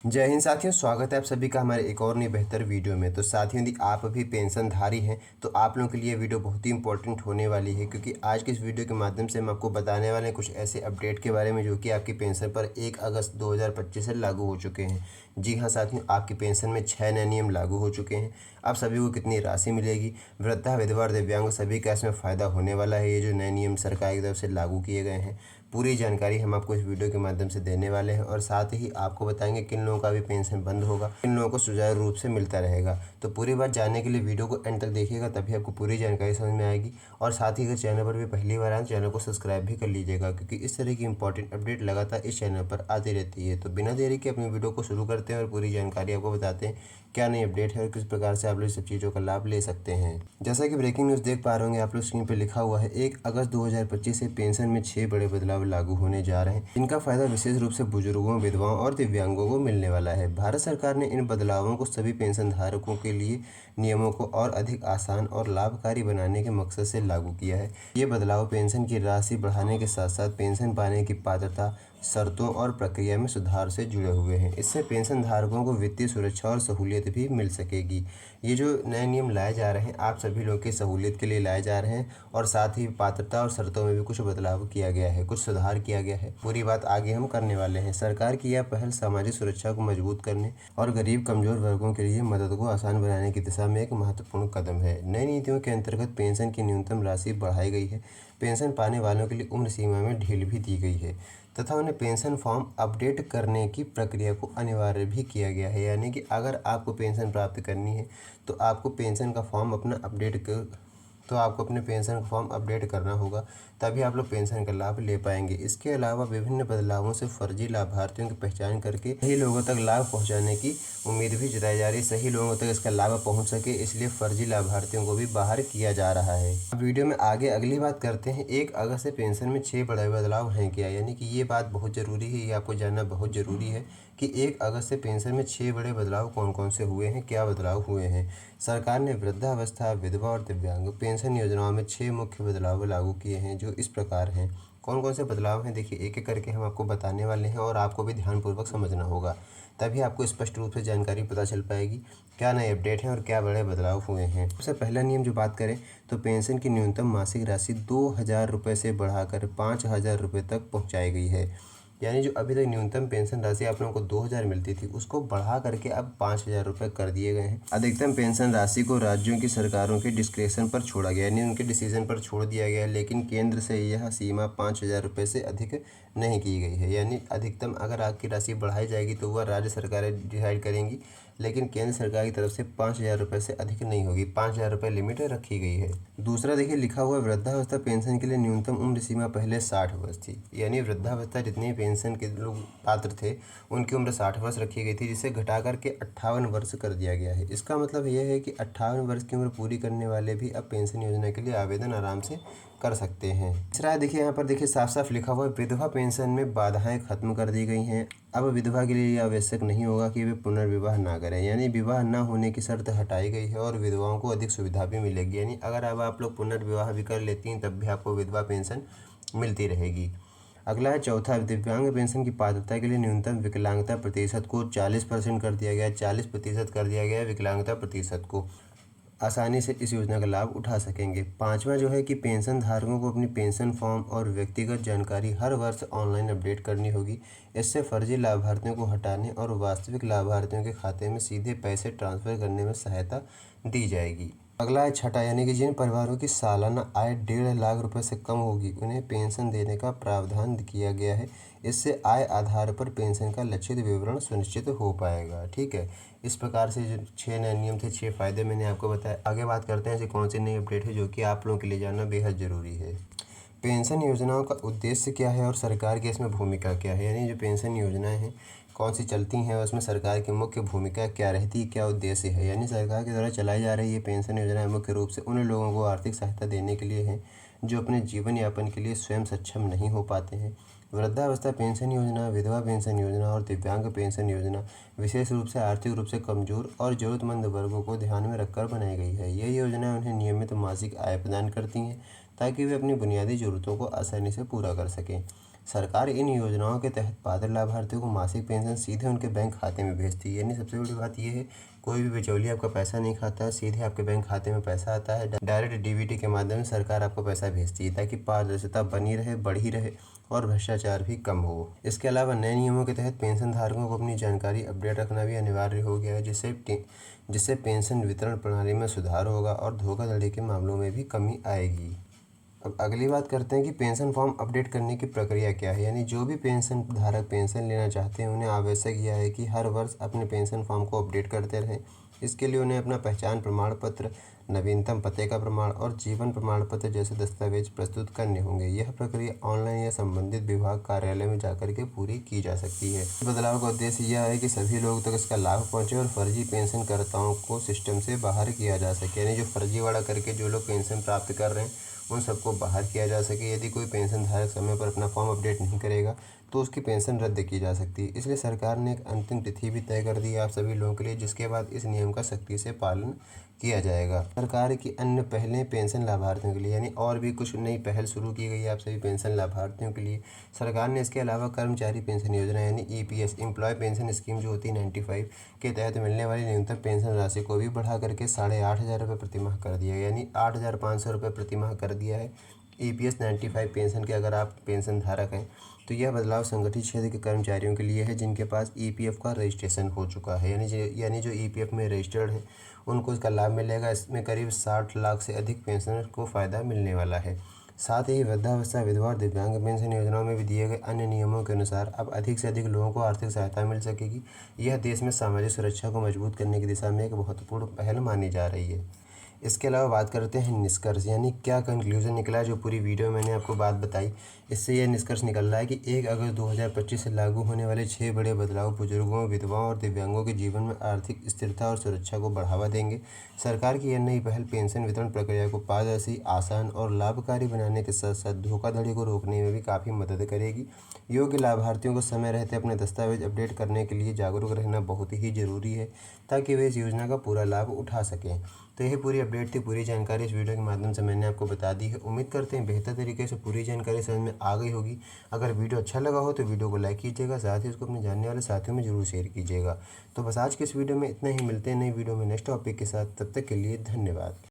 जय हिंद साथियों, स्वागत है आप सभी का हमारे एक और नई बेहतर वीडियो में। तो साथियों, यदि आप अभी पेंशनधारी हैं तो आप लोगों के लिए वीडियो बहुत ही इंपॉर्टेंट होने वाली है, क्योंकि आज की इस वीडियो के माध्यम से हम आपको बताने वाले हैं कुछ ऐसे अपडेट के बारे में जो कि आपकी पेंशन पर 1 अगस्त 2025 से लागू हो चुके हैं। जी हाँ साथियों, आपकी पेंशन में 6 नए नियम लागू हो चुके हैं। अब सभी को कितनी राशि मिलेगी, वृद्धा, विधवा और दिव्यांग सभी का इसमें फ़ायदा होने वाला है। ये जो नए नियम सरकार की तरफ से लागू किए गए हैं, पूरी जानकारी हम आपको इस वीडियो के माध्यम से देने वाले हैं। और साथ ही आपको बताएंगे किन लोगों का भी पेंशन बंद होगा, किन लोगों को सुचारू रूप से मिलता रहेगा। तो पूरी बात जानने के लिए वीडियो को एंड तक देखिएगा, तभी आपको पूरी जानकारी समझ में आएगी। और साथ ही अगर चैनल पर भी पहली बार आए तो चैनल को सब्सक्राइब भी कर लीजिएगा, क्योंकि इस तरह की इंपॉर्टेंट अपडेट लगातार इस चैनल पर आती रहती है। तो बिना देरी के अपनी वीडियो को शुरू करते हैं और पूरी जानकारी आपको बताते हैं क्या नई अपडेट है और किस प्रकार से आप लोग इस सब चीज़ों का लाभ ले सकते हैं। जैसा कि ब्रेकिंग न्यूज़ देख पा रहे होंगे आप लोग, स्क्रीन पर लिखा हुआ है 1 अगस्त 2025 से पेंशन में 6 बड़े बदलाव लागू होने जा रहे हैं। इनका फायदा विशेष रूप से बुजुर्गों, विधवाओं और दिव्यांगों को मिलने वाला है। भारत सरकार ने इन बदलावों को सभी पेंशन धारकों के लिए नियमों को और अधिक आसान और लाभकारी बनाने के मकसद से लागू किया है। ये बदलाव पेंशन की राशि बढ़ाने के साथ साथ पेंशन पाने की पात्रता, शर्तों और प्रक्रिया में सुधार से जुड़े हुए हैं। इससे पेंशन धारकों को वित्तीय सुरक्षा और सहूलियत भी मिल सकेगी। ये जो नए नियम लाए जा रहे हैं आप सभी लोगों की सहूलियत के लिए लाए जा रहे हैं, और साथ ही पात्रता और शर्तों में भी कुछ बदलाव किया गया है, कुछ सुधार किया गया है। पूरी बात आगे हम करने वाले हैं। सरकार की यह पहल सामाजिक सुरक्षा को मजबूत करने और गरीब कमजोर वर्गों के लिए मदद को आसान बनाने की दिशा में एक महत्वपूर्ण कदम है। नई नीतियों के अंतर्गत पेंशन की न्यूनतम राशि बढ़ाई गई है। पेंशन पाने वालों के लिए उम्र सीमा में ढील भी दी गई है तथा उन्हें पेंशन फॉर्म अपडेट करने की प्रक्रिया को अनिवार्य भी किया गया है। यानी कि अगर आपको पेंशन प्राप्त करनी है तो आपको पेंशन का फॉर्म अपने पेंशन का फॉर्म अपडेट करना होगा, तभी आप लोग पेंशन का लाभ ले पाएंगे। इसके अलावा विभिन्न बदलावों से फर्जी लाभार्थियों की पहचान करके सही लोगों तक लाभ पहुंचाने की उम्मीद भी जताई जा रही है। सही लोगों तक इसका लाभ पहुंच सके, इसलिए फर्जी लाभार्थियों को भी बाहर किया जा रहा है। अब वीडियो में आगे अगली बात करते हैं। 1 अगस्त से पेंशन में 6 बड़े बदलाव हैं क्या, यानी कि ये बात बहुत ज़रूरी है, ये आपको जानना बहुत ज़रूरी है कि 1 अगस्त से पेंशन में 6 बड़े बदलाव कौन कौन से हुए हैं, क्या बदलाव हुए हैं। सरकार ने वृद्धावस्था, विधवा और दिव्यांग पेंशन योजनाओं में 6 मुख्य बदलाव लागू किए हैं, जो इस प्रकार हैं। कौन कौन से बदलाव हैं, देखिए एक एक करके हम आपको बताने वाले हैं, और आपको भी ध्यानपूर्वक समझना होगा, तभी आपको स्पष्ट रूप से जानकारी पता चल पाएगी क्या नए अपडेट हैं और क्या बड़े बदलाव हुए हैं। सबसे पहला नियम जो बात करें तो पेंशन की न्यूनतम मासिक राशि 2,000 रुपये से बढ़ाकर 5,000 रुपये तक पहुँचाई गई है। यानी जो अभी तक न्यूनतम पेंशन राशि आप लोगों को 2,000 मिलती थी, उसको बढ़ा करके अब 5,000 रुपये कर दिए गए हैं। अधिकतम पेंशन राशि को राज्यों की सरकारों के डिस्क्रेशन पर छोड़ा गया, यानी उनके डिसीजन पर छोड़ दिया गया है, लेकिन केंद्र से यह सीमा 5,000 रुपये से अधिक नहीं की गई है। यानी अधिकतम अगर आपकी राशि बढ़ाई जाएगी तो वह राज्य सरकारें डिसाइड करेंगी, लेकिन केंद्र सरकार की तरफ से 5,000 रुपये से अधिक नहीं होगी। 5,000 रुपये लिमिट रखी गई है। दूसरा देखिए लिखा हुआ वृद्धावस्था पेंशन के लिए न्यूनतम उम्र सीमा पहले 60 वर्ष थी, यानी वृद्धावस्था जितने पेंशन के लोग पात्र थे उनकी उम्र 60 वर्ष रखी गई थी, जिसे घटा करके 58 वर्ष कर दिया गया है। इसका मतलब यह है कि 58 वर्ष की उम्र पूरी करने वाले भी अब पेंशन योजना के लिए आवेदन आराम से कर सकते हैं। तीसरा देखिए यहाँ पर देखिए साफ साफ लिखा हुआ है विधवा पेंशन में बाधाएं खत्म कर दी गई हैं। अब विधवा के लिए आवश्यक नहीं होगा कि वे पुनर्विवाह ना करें, यानी विवाह ना होने की शर्त हटाई गई है और विधवाओं को अधिक सुविधा भी मिलेगी। यानी अगर अब आप लोग पुनर्विवाह भी कर लेती हैं तब भी आपको विधवा पेंशन मिलती रहेगी। अगला है चौथा, दिव्यांग पेंशन की पात्रता के लिए न्यूनतम विकलांगता प्रतिशत को 40% कर दिया गया, 40% कर दिया गया है विकलांगता प्रतिशत को। आसानी से इस योजना का लाभ उठा सकेंगे। पांचवा जो है कि पेंशन धारकों को अपनी पेंशन फॉर्म और व्यक्तिगत जानकारी हर वर्ष ऑनलाइन अपडेट करनी होगी। इससे फर्जी लाभार्थियों को हटाने और वास्तविक लाभार्थियों के खाते में सीधे पैसे ट्रांसफ़र करने में सहायता दी जाएगी। अगला है छठा, यानी कि जिन परिवारों की सालाना आय 1.5 लाख रुपए से कम होगी उन्हें पेंशन देने का प्रावधान किया गया है। इससे आय आधार पर पेंशन का लक्षित विवरण सुनिश्चित हो पाएगा। ठीक है, इस प्रकार से जो 6 नए नियम थे, 6 फायदे मैंने आपको बताया। आगे बात करते हैं ऐसी कौन सी नई अपडेट है जो कि आप लोगों के लिए जानना बेहद ज़रूरी है। पेंशन योजनाओं का उद्देश्य क्या है और सरकार की इसमें भूमिका क्या है, यानी जो पेंशन योजनाएं हैं कौन सी चलती हैं और उसमें सरकार की मुख्य भूमिका क्या रहती है, क्या उद्देश्य है। यानी सरकार के द्वारा चलाई जा रही ये पेंशन योजनाएं मुख्य रूप से उन लोगों को आर्थिक सहायता देने के लिए हैं जो अपने जीवन यापन के लिए स्वयं सक्षम नहीं हो पाते हैं। वृद्धावस्था पेंशन योजना, विधवा पेंशन योजना और दिव्यांग पेंशन योजना विशेष रूप से आर्थिक रूप से कमजोर और जरूरतमंद वर्गों को ध्यान में रखकर बनाई गई है। ये योजना उन्हें नियमित मासिक आय प्रदान करती हैं ताकि वे अपनी बुनियादी ज़रूरतों को आसानी से पूरा कर सकें। सरकार इन योजनाओं के तहत पात्र लाभार्थियों को मासिक पेंशन सीधे उनके बैंक खाते में भेजती है। यानी सबसे बड़ी बात यह है, कोई भी बिचौलिया आपका पैसा नहीं खाता है, सीधे आपके बैंक खाते में पैसा आता है। डायरेक्ट डीबीटी के माध्यम से सरकार आपको पैसा भेजती है, ताकि पारदर्शिता बनी रहे, बढ़ी रहे और भ्रष्टाचार भी कम हो। इसके अलावा नए नियमों के तहत पेंशन धारकों को अपनी जानकारी अपडेट रखना भी अनिवार्य हो गया है, जिससे पेंशन वितरण प्रणाली में सुधार होगा और धोखाधड़ी के मामलों में भी कमी आएगी। अब अगली बात करते हैं कि पेंशन फॉर्म अपडेट करने की प्रक्रिया क्या है। यानी जो भी पेंशन धारक पेंशन लेना चाहते हैं, उन्हें आवश्यक यह है कि हर वर्ष अपने पेंशन फॉर्म को अपडेट करते रहें। इसके लिए उन्हें अपना पहचान प्रमाण पत्र, नवीनतम पते का प्रमाण और जीवन प्रमाण पत्र जैसे दस्तावेज प्रस्तुत करने होंगे। यह प्रक्रिया ऑनलाइन या संबंधित विभाग कार्यालय में जाकर के पूरी की जा सकती है। बदलाव का उद्देश्य यह है कि सभी लोगों तक इसका लाभ पहुंचे और फर्जी पेंशनकर्ताओं को सिस्टम से बाहर किया जा सके। यानी जो फर्जीवाड़ा करके जो लोग पेंशन प्राप्त कर रहे हैं, उन सबको बाहर किया जा सके। यदि कोई पेंशन धारक समय पर अपना फॉर्म अपडेट नहीं करेगा तो उसकी पेंशन रद्द की जा सकती है। इसलिए सरकार ने एक अंतिम तिथि भी तय कर दी है आप सभी लोगों के लिए, जिसके बाद इस नियम का सख्ती से पालन किया जाएगा। सरकार की अन्य पहलें पेंशन लाभार्थियों के लिए, यानी और भी कुछ नई पहल शुरू की गई है आप सभी पेंशन लाभार्थियों के लिए। सरकार ने इसके अलावा कर्मचारी पेंशन योजना यानी ईपीएस, एम्प्लॉय पेंशन स्कीम जो होती है 95 के तहत मिलने वाली न्यूनतम पेंशन राशि को भी बढ़ा करके 8,500 रुपये प्रतिमाह कर दिया है, यानी 8,500 रुपये प्रतिमाह कर दिया है। ईपीएस 95 पेंशन के अगर आप पेंशन धारक हैं तो यह बदलाव संगठित क्षेत्र के कर्मचारियों के लिए है जिनके पास ईपीएफ का रजिस्ट्रेशन हो चुका है। यानी जो ईपीएफ में रजिस्टर्ड है उनको इसका लाभ मिलेगा। इसमें करीब 60 लाख से अधिक पेंशनर को फ़ायदा मिलने वाला है। साथ ही वृद्धावस्था, विधवा और दिव्यांग पेंशन योजनाओं में भी दिए गए अन्य नियमों के अनुसार अब अधिक से अधिक लोगों को आर्थिक सहायता मिल सकेगी। यह देश में सामाजिक सुरक्षा को मजबूत करने की दिशा में एक महत्वपूर्ण पहल मानी जा रही है। इसके अलावा बात करते हैं निष्कर्ष, यानी क्या कंक्लूजन निकला है। जो पूरी वीडियो मैंने आपको बात बताई, इससे यह निष्कर्ष निकल रहा है कि 1 अगस्त 2025 से लागू होने वाले 6 बड़े बदलाव बुजुर्गों, विधवाओं और दिव्यांगों के जीवन में आर्थिक स्थिरता और सुरक्षा को बढ़ावा देंगे। सरकार की यह नई पहल पेंशन वितरण प्रक्रिया को पारदर्शी, आसान और लाभकारी बनाने के साथ साथ धोखाधड़ी को रोकने में भी काफ़ी मदद करेगी। योग्य लाभार्थियों को समय रहते अपने दस्तावेज अपडेट करने के लिए जागरूक रहना बहुत ही ज़रूरी है, ताकि वे इस योजना का पूरा लाभ उठा सकें। तो यही पूरी अपडेट थी, पूरी जानकारी इस वीडियो के माध्यम से मैंने आपको बता दी है। उम्मीद करते हैं बेहतर तरीके से पूरी जानकारी समझ में आ गई होगी। अगर वीडियो अच्छा लगा हो तो वीडियो को लाइक कीजिएगा, साथ ही उसको अपने जानने वाले साथियों में जरूर शेयर कीजिएगा। तो बस आज के इस वीडियो में इतना ही, मिलते हैं नई वीडियो में नेक्स्ट टॉपिक के साथ। तब तक के लिए धन्यवाद।